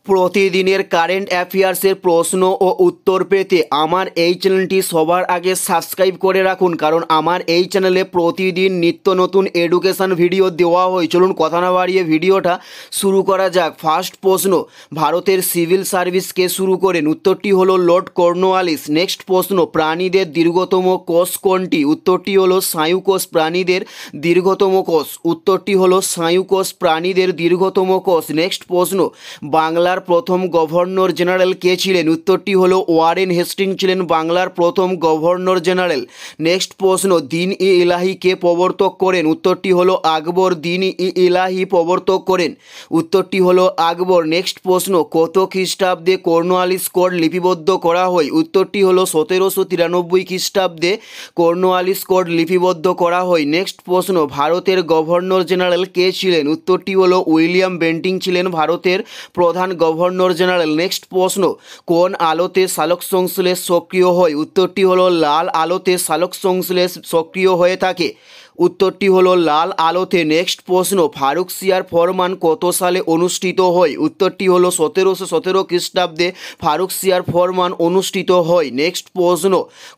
প্রতিদিনের কারেন্ট অ্যাফেয়ার্সের প্রশ্ন ও উত্তর পেতে আমার এই চ্যানেলটি সবার আগে সাবস্ক্রাইব করে রাখুন, কারণ আমার এই চ্যানেলে প্রতিদিন নিত্য নতুন এডুকেশন ভিডিও দেওয়া হয়। চলুন কথা না বাড়িয়ে ভিডিওটা শুরু করা যাক। ফার্স্ট প্রশ্ন, ভারতের সিভিল সার্ভিসকে শুরু করেন? উত্তরটি হলো লর্ড কর্নওয়ালিস। নেক্সট প্রশ্ন, প্রাণীদের দীর্ঘতম কোষ কোনটি? উত্তরটি হলো স্নায়ু কোষ। প্রাণীদের দীর্ঘতম কোষ, উত্তরটি হলো স্নায়ু কোষ প্রাণীদের দীর্ঘতম কোষ। নেক্সট প্রশ্ন, বাংলার প্রথম গভর্নর জেনারেল কে ছিলেন? উত্তরটি হলো ওয়ারেন হেস্টিং ছিলেন বাংলার প্রথম গভর্নর জেনারেল। নেক্সট প্রশ্ন, দিন ই ইলাহি কে প্রবর্তক করেন? উত্তরটি হলো আকবর দিন ই ইলাহি প্রবর্তক করেন, উত্তরটি হলো আকবর। নেক্সট প্রশ্ন, কত খ্রিস্টাব্দে কর্নওয়ালিস কোড লিপিবদ্ধ করা হয়? উত্তরটি হলো 1793 খ্রিস্টাব্দে কর্নওয়ালিস কোড লিপিবদ্ধ করা হয়। নেক্সট প্রশ্ন, ভারতের গভর্নর জেনারেল কে ছিলেন? উত্তরটি হলো উইলিয়াম বেন্টিং ছিলেন ভারতের প্রধান গভর্নর জেনারেল। নেক্সট প্রশ্ন, কোন আলোতে সালোকসংশ্লেষ সক্রিয় হয়? উত্তরটি হলো লাল আলোতে সালোকসংশ্লেষ সক্রিয় হয়ে থাকে, উত্তরটি হলো লাল আলোতে। নেক্সট প্রশ্ন, ফারুকসিয়ার ফরমান কত সালে অনুষ্ঠিত হয়? উত্তরটি হলো 1717 খ্রিস্টাব্দে ফারুকসিয়ার ফরমান অনুষ্ঠিত হয়। নেক্সট প্রশ্ন,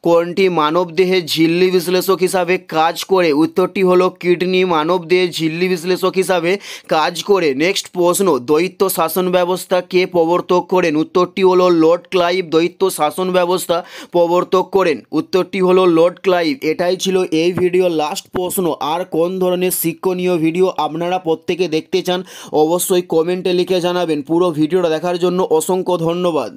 কোনটি মানবদেহে ঝিল্লি বিশ্লেষক হিসাবে কাজ করে? উত্তরটি হলো কিডনি মানবদেহে ঝিল্লি বিশ্লেষক হিসাবে কাজ করে। নেক্সট প্রশ্ন, দ্বৈত শাসন ব্যবস্থা কে প্রবর্তক করেন? উত্তরটি হলো লর্ড ক্লাইভ দ্বৈত শাসন ব্যবস্থা প্রবর্তক করেন, উত্তরটি হলো লর্ড ক্লাইভ। এটাই ছিল এই ভিডিওর লাস্ট প্রশ্ন। আর কোন ধরনের শিক্ষণীয় ভিডিও আপনারা প্রত্যেকে দেখতে চান অবশ্যই কমেন্টে লিখে জানাবেন। পুরো ভিডিওটা দেখার জন্য অসংখ্য ধন্যবাদ।